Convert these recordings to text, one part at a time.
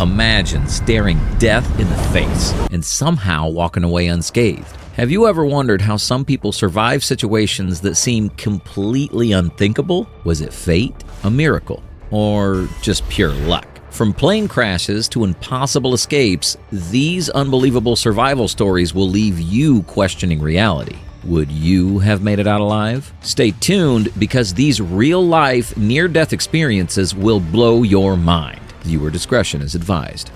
Imagine staring death in the face and somehow walking away unscathed. Have you ever wondered how some people survive situations that seem completely unthinkable? Was it fate, a miracle, or just pure luck? From plane crashes to impossible escapes, these unbelievable survival stories will leave you questioning reality. Would you have made it out alive? Stay tuned, because these real-life, near-death experiences will blow your mind. Viewer discretion is advised.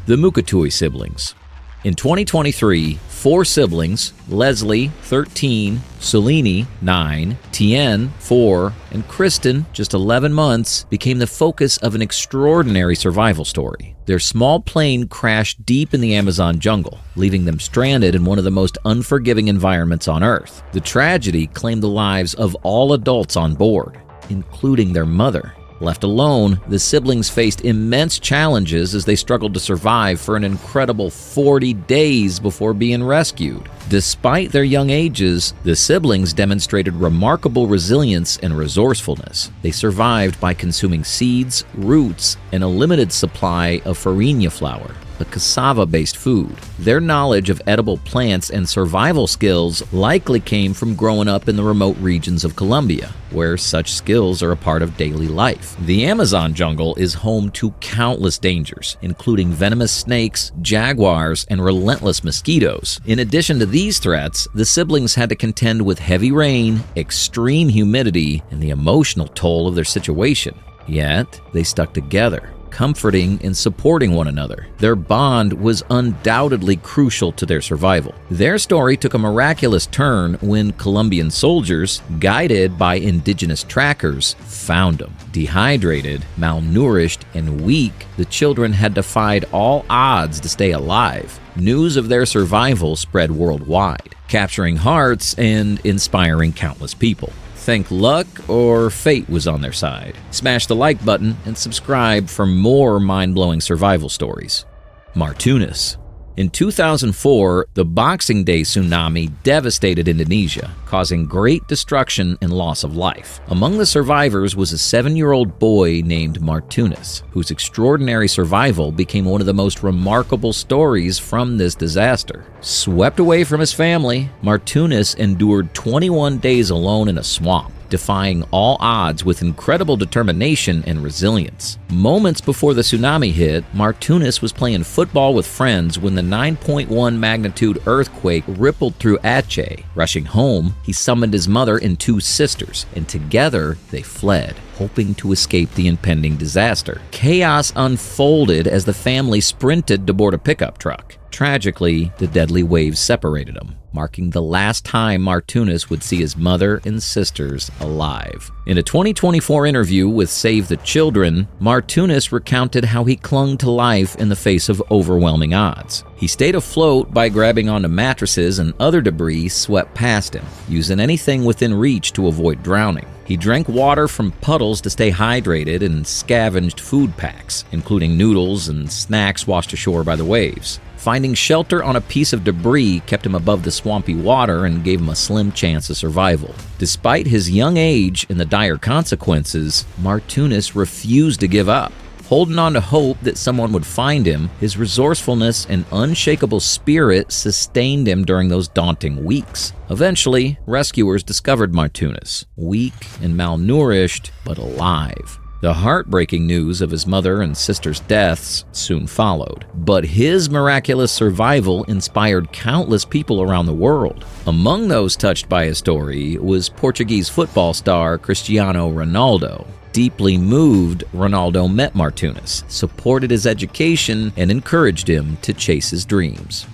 The Mukatui siblings. In 2023, 4 siblings, Leslie, 13, Selene, 9, Tien, 4, and Kristen, just 11 months, became the focus of an extraordinary survival story. Their small plane crashed deep in the Amazon jungle, leaving them stranded in one of the most unforgiving environments on Earth. The tragedy claimed the lives of all adults on board, including their mother. Left alone, the siblings faced immense challenges as they struggled to survive for an incredible 40 days before being rescued. Despite their young ages, the siblings demonstrated remarkable resilience and resourcefulness. They survived by consuming seeds, roots, and a limited supply of farinha flour, a cassava-based food. Their knowledge of edible plants and survival skills likely came from growing up in the remote regions of Colombia, where such skills are a part of daily life. The Amazon jungle is home to countless dangers, including venomous snakes, jaguars, and relentless mosquitoes. In addition to these threats, the siblings had to contend with heavy rain, extreme humidity, and the emotional toll of their situation. Yet, they stuck together, comforting and supporting one another. Their bond was undoubtedly crucial to their survival. Their story took a miraculous turn when Colombian soldiers, guided by indigenous trackers, found them. Dehydrated, malnourished, and weak, the children had defied all odds to stay alive. News of their survival spread worldwide, capturing hearts and inspiring countless people. Think luck or fate was on their side? Smash the like button and subscribe for more mind-blowing survival stories. Martunis. In 2004, the Boxing Day tsunami devastated Indonesia, causing great destruction and loss of life. Among the survivors was a 7-year-old boy named Martunis, whose extraordinary survival became one of the most remarkable stories from this disaster. Swept away from his family, Martunis endured 21 days alone in a swamp, defying all odds with incredible determination and resilience. Moments before the tsunami hit, Martunis was playing football with friends when the 9.1 magnitude earthquake rippled through Aceh. Rushing home, he summoned his mother and 2 sisters, and together they fled, hoping to escape the impending disaster. Chaos unfolded as the family sprinted to board a pickup truck. Tragically, the deadly waves separated them, marking the last time Martunis would see his mother and sisters alive. In a 2024 interview with Save the Children, Martunis recounted how he clung to life in the face of overwhelming odds. He stayed afloat by grabbing onto mattresses and other debris swept past him, using anything within reach to avoid drowning. He drank water from puddles to stay hydrated and scavenged food packs, including noodles and snacks washed ashore by the waves. Finding shelter on a piece of debris kept him above the swampy water and gave him a slim chance of survival. Despite his young age and the dire consequences, Martunis refused to give up. Holding on to hope that someone would find him, his resourcefulness and unshakable spirit sustained him during those daunting weeks. Eventually, rescuers discovered Martunis, weak and malnourished, but alive. The heartbreaking news of his mother and sister's deaths soon followed, but his miraculous survival inspired countless people around the world. Among those touched by his story was Portuguese football star Cristiano Ronaldo. Deeply moved, Ronaldo met Martunis, supported his education, and encouraged him to chase his dreams.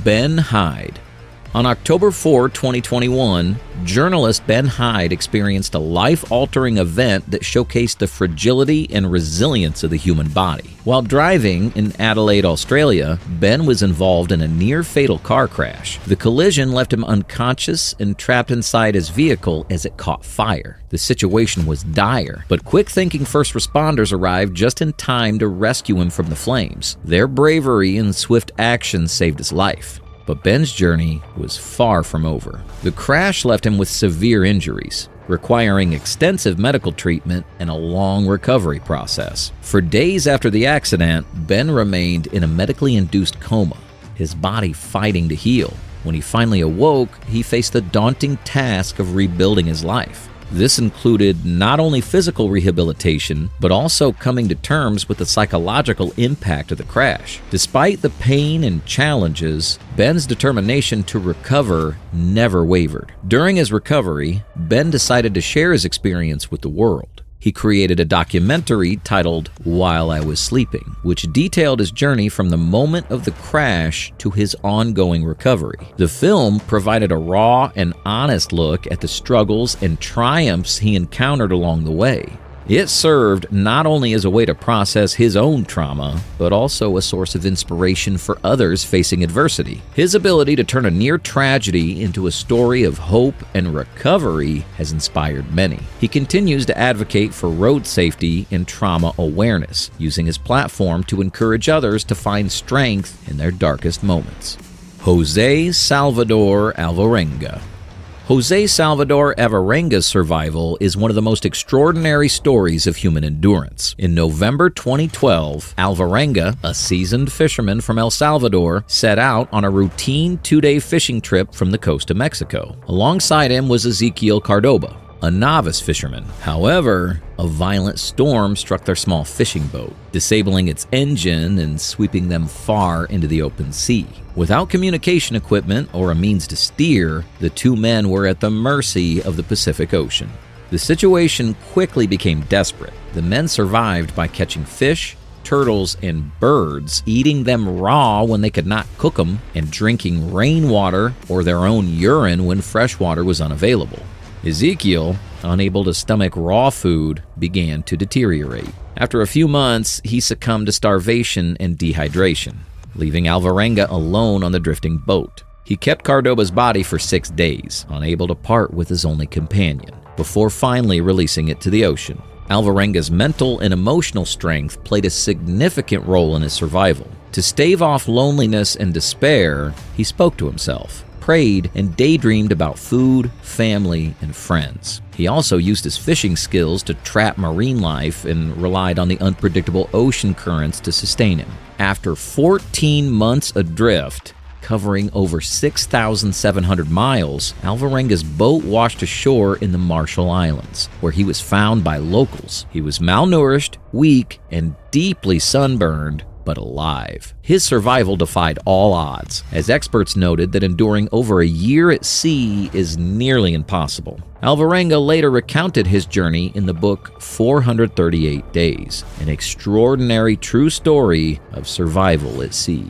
Ben Hyde. On October 4, 2021, journalist Ben Hyde experienced a life-altering event that showcased the fragility and resilience of the human body. While driving in Adelaide, Australia, Ben was involved in a near-fatal car crash. The collision left him unconscious and trapped inside his vehicle as it caught fire. The situation was dire, but quick-thinking first responders arrived just in time to rescue him from the flames. Their bravery and swift action saved his life. But Ben's journey was far from over. The crash left him with severe injuries. requiring extensive medical treatment and a long recovery process. For days after the accident, Ben remained in a medically induced coma, his body fighting to heal. When he finally awoke, he faced the daunting task of rebuilding his life. This included not only physical rehabilitation, but also coming to terms with the psychological impact of the crash. Despite the pain and challenges, Ben's determination to recover never wavered. During his recovery, Ben decided to share his experience with the world. He created a documentary titled While I Was Sleeping, which detailed his journey from the moment of the crash to his ongoing recovery. The film provided a raw and honest look at the struggles and triumphs he encountered along the way. It served not only as a way to process his own trauma, but also a source of inspiration for others facing adversity. His ability to turn a near tragedy into a story of hope and recovery has inspired many. He continues to advocate for road safety and trauma awareness, using his platform to encourage others to find strength in their darkest moments. Jose Salvador Alvarenga. Jose Salvador Alvarenga's survival is one of the most extraordinary stories of human endurance. In November 2012, Alvarenga, a seasoned fisherman from El Salvador, set out on a routine 2-day fishing trip from the coast of Mexico. Alongside him was Ezequiel Cordoba, a novice fisherman. However, a violent storm struck their small fishing boat, disabling its engine and sweeping them far into the open sea. Without communication equipment or a means to steer, the two men were at the mercy of the Pacific Ocean. The situation quickly became desperate. The men survived by catching fish, turtles, and birds, eating them raw when they could not cook them, and drinking rainwater or their own urine when fresh water was unavailable. Ezequiel, unable to stomach raw food, began to deteriorate. After a few months, he succumbed to starvation and dehydration, leaving Alvarenga alone on the drifting boat. He kept Cordoba's body for 6 days, unable to part with his only companion, before finally releasing it to the ocean. Alvarenga's mental and emotional strength played a significant role in his survival. To stave off loneliness and despair, he spoke to himself, prayed, and daydreamed about food, family, and friends. He also used his fishing skills to trap marine life and relied on the unpredictable ocean currents to sustain him. After 14 months adrift, covering over 6,700 miles, Alvarenga's boat washed ashore in the Marshall Islands, where he was found by locals. He was malnourished, weak, and deeply sunburned, but alive. His survival defied all odds, as experts noted that enduring over a year at sea is nearly impossible. Alvarenga later recounted his journey in the book 438 Days, an extraordinary true story of survival at sea.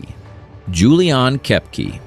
Julian Kepke.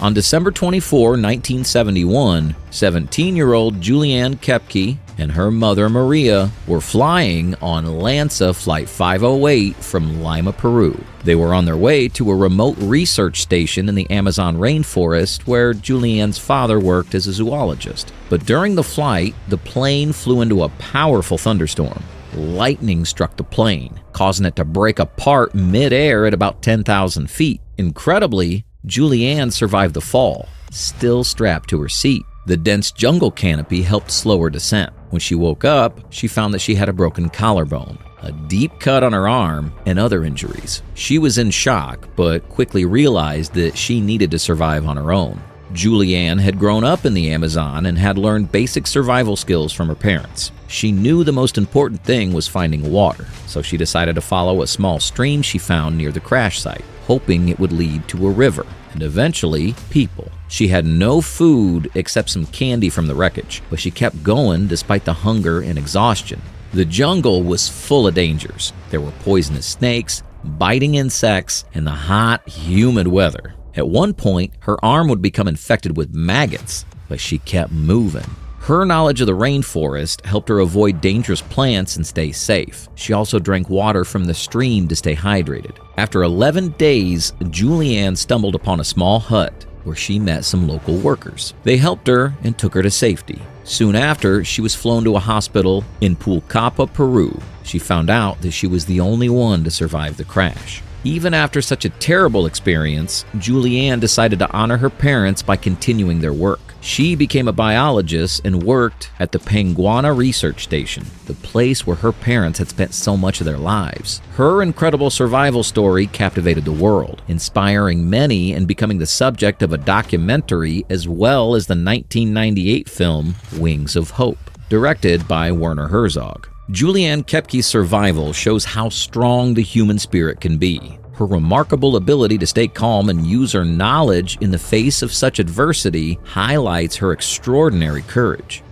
On December 24, 1971, 17-year-old Julianne Kepke and her mother Maria were flying on Lanza Flight 508 from Lima, Peru. They were on their way to a remote research station in the Amazon rainforest where Julianne's father worked as a zoologist. But during the flight, the plane flew into a powerful thunderstorm. Lightning struck the plane, causing it to break apart mid-air at about 10,000 feet. Incredibly, Julianne survived the fall, still strapped to her seat. The dense jungle canopy helped slow her descent. When she woke up, she found that she had a broken collarbone, a deep cut on her arm, and other injuries. She was in shock, but quickly realized that she needed to survive on her own. Julianne had grown up in the Amazon and had learned basic survival skills from her parents. She knew the most important thing was finding water, so she decided to follow a small stream she found near the crash site, hoping it would lead to a river, and eventually, people. She had no food except some candy from the wreckage, but she kept going despite the hunger and exhaustion. The jungle was full of dangers. There were poisonous snakes, biting insects, and the hot, humid weather. At one point, her arm would become infected with maggots, but she kept moving. Her knowledge of the rainforest helped her avoid dangerous plants and stay safe. She also drank water from the stream to stay hydrated. After 11 days, Julianne stumbled upon a small hut where she met some local workers. They helped her and took her to safety. Soon after, she was flown to a hospital in Pulcapa, Peru. She found out that she was the only one to survive the crash. Even after such a terrible experience, Julianne decided to honor her parents by continuing their work. She became a biologist and worked at the Panguana Research Station, the place where her parents had spent so much of their lives. Her incredible survival story captivated the world, inspiring many and becoming the subject of a documentary as well as the 1998 film Wings of Hope, directed by Werner Herzog. Julianne Koepke's survival shows how strong the human spirit can be. Her remarkable ability to stay calm and use her knowledge in the face of such adversity highlights her extraordinary courage.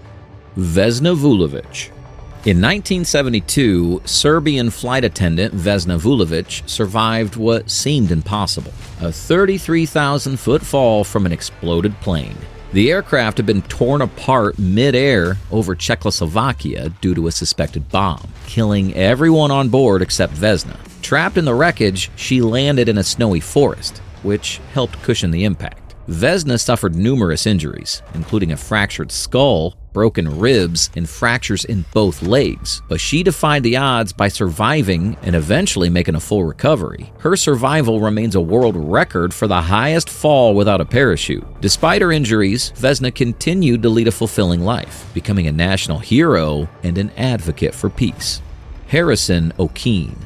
Vesna Vulovic. In 1972, Serbian flight attendant Vesna Vulovic survived what seemed impossible, a 33,000-foot fall from an exploded plane. The aircraft had been torn apart mid-air over Czechoslovakia due to a suspected bomb, killing everyone on board except Vesna. Trapped in the wreckage, she landed in a snowy forest, which helped cushion the impact. Vesna suffered numerous injuries, including a fractured skull, broken ribs, and fractures in both legs, but she defied the odds by surviving and eventually making a full recovery. Her survival remains a world record for the highest fall without a parachute. Despite her injuries, Vesna continued to lead a fulfilling life, becoming a national hero and an advocate for peace. Harrison O'Keene.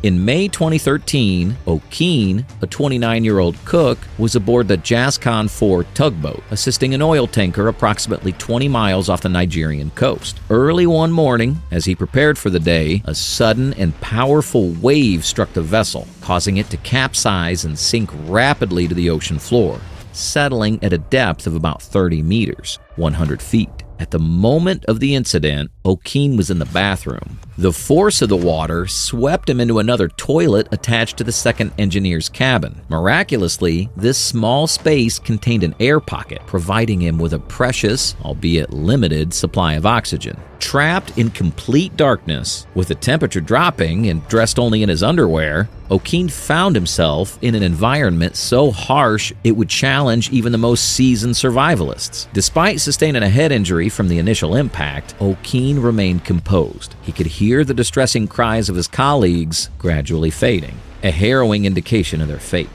In May 2013, O'Keene, a 29-year-old cook, was aboard the Jascon 4 tugboat, assisting an oil tanker approximately 20 miles off the Nigerian coast. Early one morning, as he prepared for the day, a sudden and powerful wave struck the vessel, causing it to capsize and sink rapidly to the ocean floor, settling at a depth of about 30 meters, 100 feet. At the moment of the incident, O'Keene was in the bathroom. The force of the water swept him into another toilet attached to the second engineer's cabin. Miraculously, this small space contained an air pocket, providing him with a precious, albeit limited, supply of oxygen. Trapped in complete darkness, with the temperature dropping and dressed only in his underwear, O'Keene found himself in an environment so harsh it would challenge even the most seasoned survivalists. Despite sustaining a head injury from the initial impact, O'Keene remained composed. He could hear the distressing cries of his colleagues gradually fading, a harrowing indication of their fate.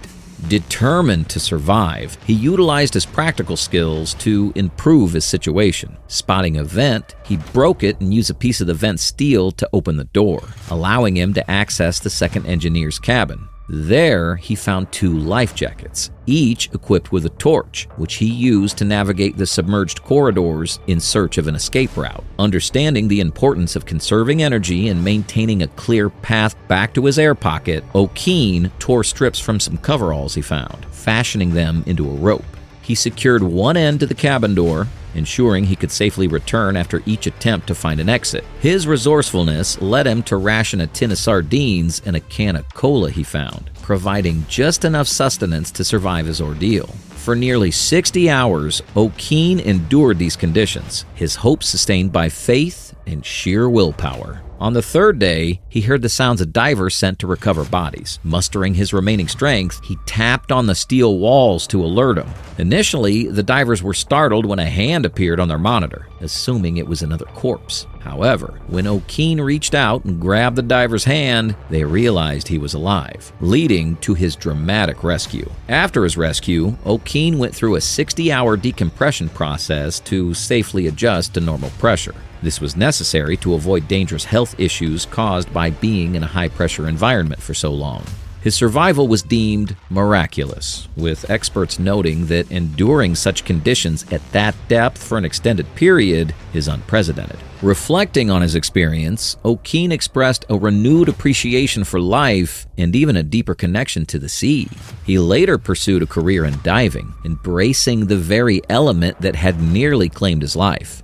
Determined to survive, he utilized his practical skills to improve his situation. Spotting a vent, he broke it and used a piece of the vent steel to open the door, allowing him to access the second engineer's cabin. There, he found 2 life jackets, each equipped with a torch, which he used to navigate the submerged corridors in search of an escape route. Understanding the importance of conserving energy and maintaining a clear path back to his air pocket, O'Keene tore strips from some coveralls he found, fashioning them into a rope. He secured one end to the cabin door, ensuring he could safely return after each attempt to find an exit. His resourcefulness led him to ration a tin of sardines and a can of cola he found, providing just enough sustenance to survive his ordeal. For nearly 60 hours, O'Keene endured these conditions, his hope sustained by faith and sheer willpower. On the 3rd day, he heard the sounds of divers sent to recover bodies. Mustering his remaining strength, he tapped on the steel walls to alert them. Initially, the divers were startled when a hand appeared on their monitor, assuming it was another corpse. However, when O'Keene reached out and grabbed the diver's hand, they realized he was alive, leading to his dramatic rescue. After his rescue, O'Keene went through a 60-hour decompression process to safely adjust to normal pressure. This was necessary to avoid dangerous health issues caused by being in a high-pressure environment for so long. His survival was deemed miraculous, with experts noting that enduring such conditions at that depth for an extended period is unprecedented. Reflecting on his experience, O'Keene expressed a renewed appreciation for life and even a deeper connection to the sea. He later pursued a career in diving, embracing the very element that had nearly claimed his life.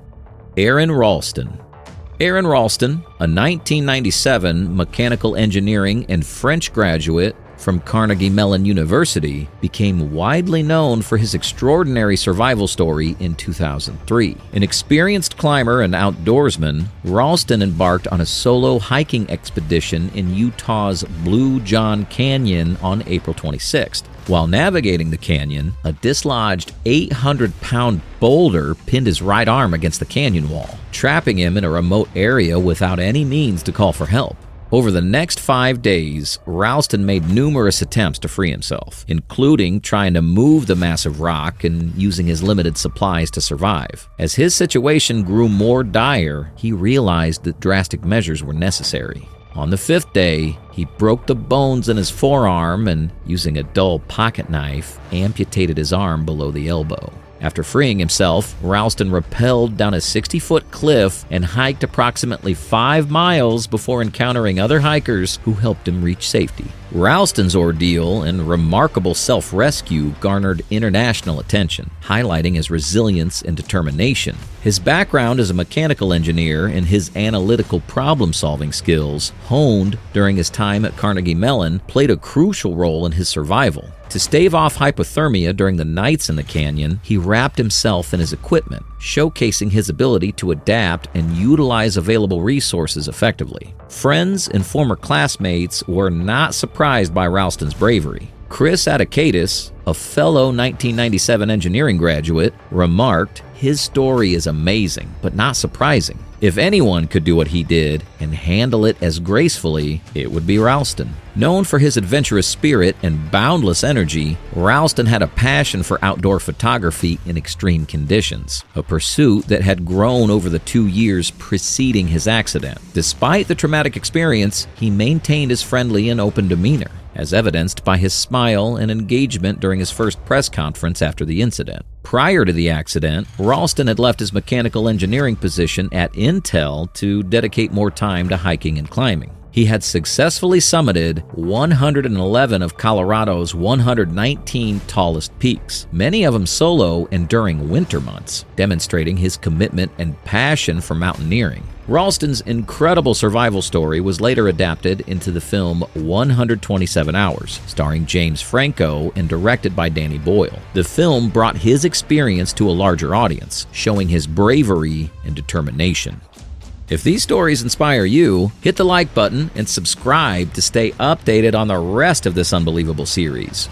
Aaron Ralston. Aaron Ralston, a 1997 mechanical engineering and French graduate from Carnegie Mellon University, became widely known for his extraordinary survival story in 2003. An experienced climber and outdoorsman, Ralston embarked on a solo hiking expedition in Utah's Blue John Canyon on April 26th. While navigating the canyon, a dislodged 800-pound boulder pinned his right arm against the canyon wall, trapping him in a remote area without any means to call for help. Over the next 5 days, Ralston made numerous attempts to free himself, including trying to move the massive rock and using his limited supplies to survive. As his situation grew more dire, he realized that drastic measures were necessary. On the 5th day, he broke the bones in his forearm and, using a dull pocket knife, amputated his arm below the elbow. After freeing himself, Ralston rappelled down a 60-foot cliff and hiked approximately 5 miles before encountering other hikers who helped him reach safety. Ralston's ordeal and remarkable self-rescue garnered international attention, highlighting his resilience and determination. His background as a mechanical engineer and his analytical problem-solving skills, honed during his time at Carnegie Mellon, played a crucial role in his survival. To stave off hypothermia during the nights in the canyon, he wrapped himself in his equipment, showcasing his ability to adapt and utilize available resources effectively. Friends and former classmates were not surprised by Ralston's bravery. Chris Atakaitis, a fellow 1997 engineering graduate, remarked, "His story is amazing, but not surprising. If anyone could do what he did and handle it as gracefully, it would be Ralston." Known for his adventurous spirit and boundless energy, Ralston had a passion for outdoor photography in extreme conditions, a pursuit that had grown over the 2 years preceding his accident. Despite the traumatic experience, he maintained his friendly and open demeanor, as evidenced by his smile and engagement during his first press conference after the incident. Prior to the accident, Ralston had left his mechanical engineering position at Intel to dedicate more time to hiking and climbing. He had successfully summited 111 of Colorado's 119 tallest peaks, many of them solo and during winter months, demonstrating his commitment and passion for mountaineering. Ralston's incredible survival story was later adapted into the film 127 Hours, starring James Franco and directed by Danny Boyle. The film brought his experience to a larger audience, showing his bravery and determination. If these stories inspire you, hit the like button and subscribe to stay updated on the rest of this unbelievable series.